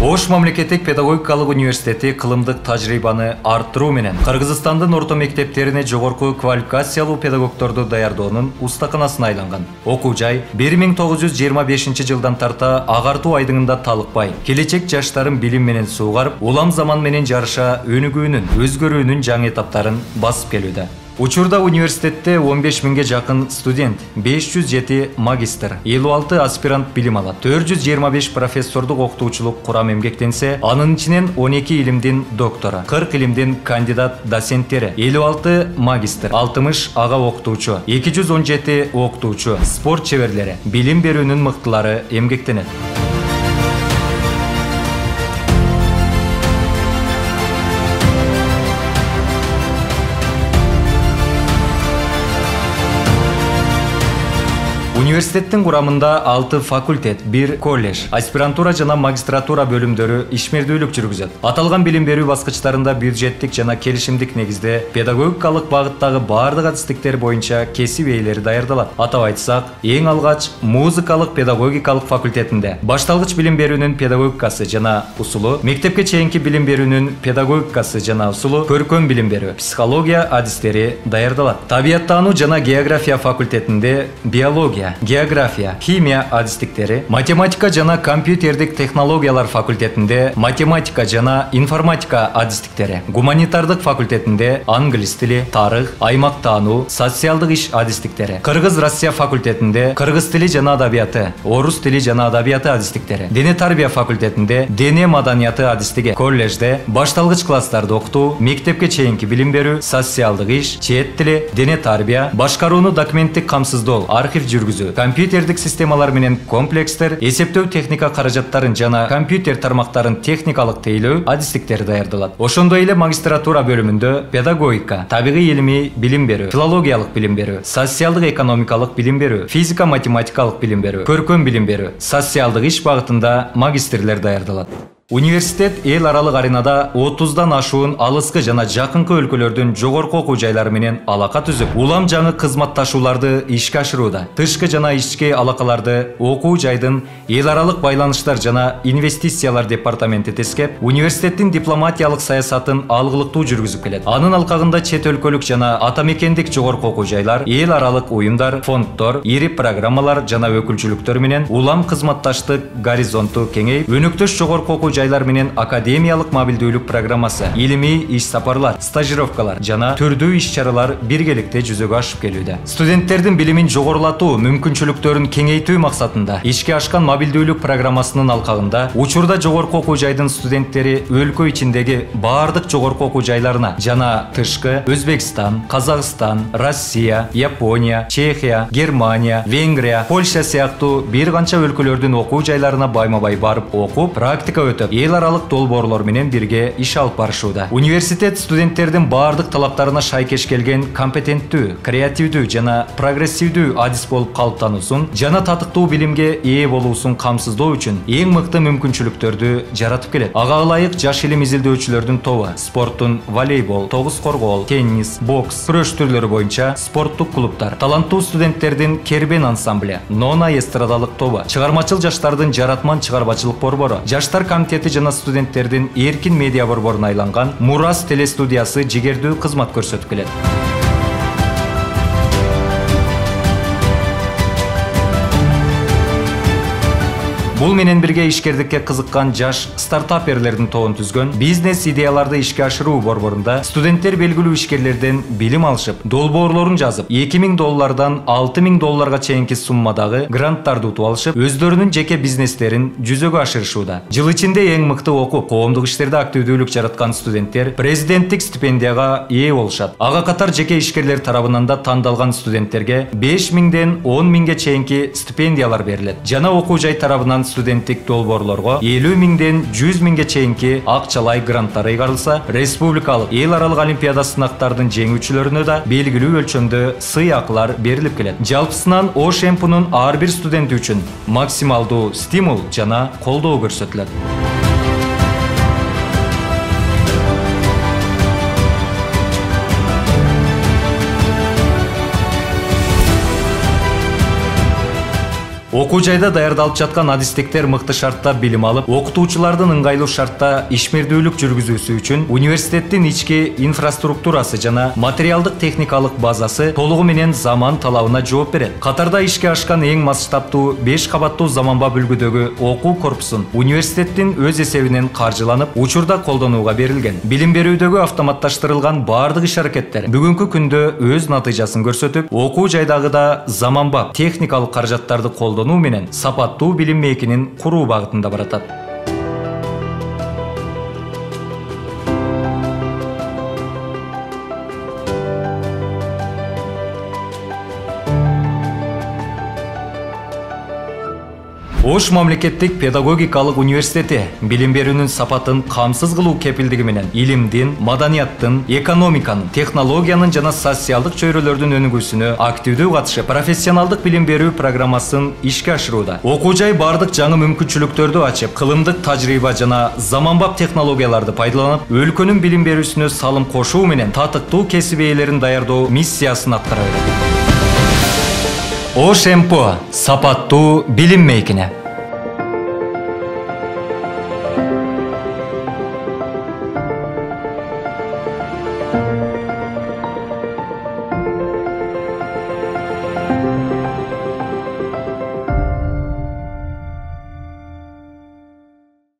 Ош мамлекеттик педагогикалык университети кылымдык тажрыйбаны арттыруу менен Кыргызстандын орто мектептерине жогорку квалификациялуу педагогдорду даярдоонун устаканасына айланган. Окуу жай 1925 жылдан тарта агартуу айдыңында талыкпай, келечек жаштарын билим менен суугарып, улам заман менен жарыша өнүгүүнүн, өзгөрүүнүн жаңы этаптарын басып келүүдө. Учурда университетте 15 миңге жакын студент, 507 магистр, 56 аспирант билим алат. 425 профессордук окутуучулук курам эмгектенсе, анын ичинен 12 илимдин доктору, 40 илимдин кандидат доценттери, 56 магистр, 60 ага окутуучу, 217 окутуучу, спорт чеберлери, билим берүүнүн мыктылары эмгектенет. Университеттин курамында 6 факультет, 1 колледж, аспирантура жана магистратура бөлүмдөрү ишмердүүлүк жүргүзөт. Аталган билим берүү баскычтарында бюджеттик жана келишимдик негизде педагогикалык багыттагы баардык адистиктер боюнча кесип ээлери даярдалат. Атап айтсак, эң алгач музыкалык педагогикалык факультетинде башталгыч билим берүүнүн педагогикасы жана усулу, мектепке чейинки билим берүүнүн педагогикасы жана усулу, көркөм билим берүү, психология адистери даярдалат. Табияттануу жана география факультетинде биология, география, химия адистиктери, математика жана компьютердик технологиялар факультетинде математика жана информатика адистиктери, гуманитардык факультетинде англис тили, тарых, аймактануу, социалдык иш адистиктери, Кыргыз-Россия факультетинде кыргыз тили жана адабияты, орус тили жана адабияты адистиктери, дене тарбия факультетинде дене маданияты адистиги, колледжде башталгыч класстарды окутуу, мектепке чейинки билим берүү, социалдык иш, чет тили, дене тарбия, башкарууну документтик камсыздоо, архив жүргүзүү, компьютердик системалар менен комплекстер, эсептөө техника каражаттарын жана компьютер тармактарын техникалык тейлөө адистиктери даярдалат. Ошондой эле магистратура бөлүмүндө педагогика, табигый илимий билим берүү, филологиялык билим берүү, социалдык экономикалык билим берүү, физика математикалык билим берүү, көркөм билим берүү, социалдык иш багытында магистрлер даярдалат. Университет эл аралык аренада 30дан ашуун алыскы жана жакынкы өлкөлөрдүн жогорку окуу жайлары менен алака түзүп, улам жаңы кызматташууларды ишке ашырууда. Тышкы жана ички алакаларды окуу жайдын эл аралык байланыштар жана инвестициялар департаменти тескеп, университеттин дипломатиялык саясатын алгылыктуу жүргүзүп келет. Анын алкагында чет өлкөлүк жана ата мекендик жогорку окуу жайлар, эл аралык уюмдар, фонддор, ири программалар жана өкүлчүлүктөр менен улам кызматташтык горизонту кеңейип, өнөктөш жогорку окуу жайлар менен академиялык мобилдүүлүк программасы, илимий иш сапарлар, стажировкалар жана түрдүү иш-чаралар биргеликте жүзөгө ашып келүүдө. Студенттердин билимин жогорулатуу, мүмкүнчүлүктөрүн кеңейтүү максатында ишке ашкан мобилдүүлүк программасынын алкагында учурда жогорку окуу жайдын студенттери өлкө ичиндеги баардык жогорку окуу жайларына жана тышкы Өзбекстан, Казакстан, Россия, Япония, Чехия, Германия, Венгрия, Польша сыяктуу бир канча өлкөлөрдүн окуу жайларына байма-бай барып окуп, практика өтөп, эл аралык долбоорлор менен бирге иш алып барышууда. Университет студенттердин баардык талаптарына шайкеш келген компетенттүү, креативдүү жана прогрессивдүү адис болуп калыптануусун жана татыктуу билимге ээ болуусун камсыздоо үчүн эң мыкты мүмкүнчүлүктөрдү жаратып келет. Ага ылайык жаш илим изилдөөчүлөрдүн тобу, спорттун волейбол, тогуз коргоол, теннис, бокс, күрөш түрлөрү боюнча спорттук клубтар, таланттуу студенттердин кербен ансамбле, нона эстрадалык тобу, чыгармачыл жаштардын жаратман чыгармачылык борбору, жаштар комитети жана студенттердин эркин медиа борборуна айланган Мурас телестудиясы жигердүү кызмат көрсөтүп келет. Бул менен бирге ишкердикке кызыккан жаш стартаперлердин тобун түзгөн бизнес идеяларды ишке ашыруу борборунда студенттер белгилүү ишкерлерден билим алышып, долбоорлорун жазып, $2000 $6000 чейинки суммадагы гранттарды утуп алышып, өздөрүнүн жеке бизнестерин жүзөгө ашырышууда. Жыл ичинде эң мыкты окуп, коомдук иштерде активдүүлүк жараткан студенттер президенттик стипендияга ээ болушат. Ага катар жеке ишкерлер тарабынан да тандалган студенттерге 5000ден 10000ге чейинки стипендиялар берилет. Жана окуу жай тарабынан студенттик долбоорлорго 50.000ден 100.000ге чейинки акчалай гранттар ыйгарылса, республикалык эл аралык олимпиада сынактардын жеңүүчүлөрүнө да белгилүү өлчөмдө сый акылар берилип келет. Жалпысынан Ош МПнун ар бир студенти үчүн максималдуу стимул жана колдоо көрсөтүлөт. Окуу жайда даярдалып жаткан адистиктер мыкты шартта билим алып, окутуучулардын ыңгайлуу шартта ишмердүүлүк жүргүзүүсү үчүн университеттин ички инфраструктурасы жана материалдык техникалык базасы толугу менен заман талабына жооп берет. Катарда ишке ашкан эң масштабтуу 5 кабаттуу заманбап үлгүдөгү окуу корпусун университеттин өз эсебинен каржыланып, учурда колдонууга берилген. Билим берүүдөгү автоматташтырылган баардык иш-аракеттер бүгүнкү күндө өз натыйжасын көрсөтүп, окуу жайдагыда заманбап техникалык каражаттарды колдонуу менен сапаттуу билим мейкинин куруу багытында баратат. Ош мамлекеттик педагогикалык университети билим берүүнүн сапатын камсыз кылуу кепилдиги менен илимдин, маданияттын, экономиканын, технологиянын жана социалдык чөйрөлөрдүн өнүгүүсүнө активдүү катышып, профессионалдык билим берүү программасын ишке ашырууда. Окуу жай бардык жаңы мүмкүнчүлүктөрдү ачып, кылымдык тажрыйба жана заманбап технологияларды пайдаланып, өлкөнүн билим берүүсүнө салым кошуу менен татыктуу кесип ээлерин даярдоо миссиясын аткара берет. ОШ МПО сапаттуу билим мейкини.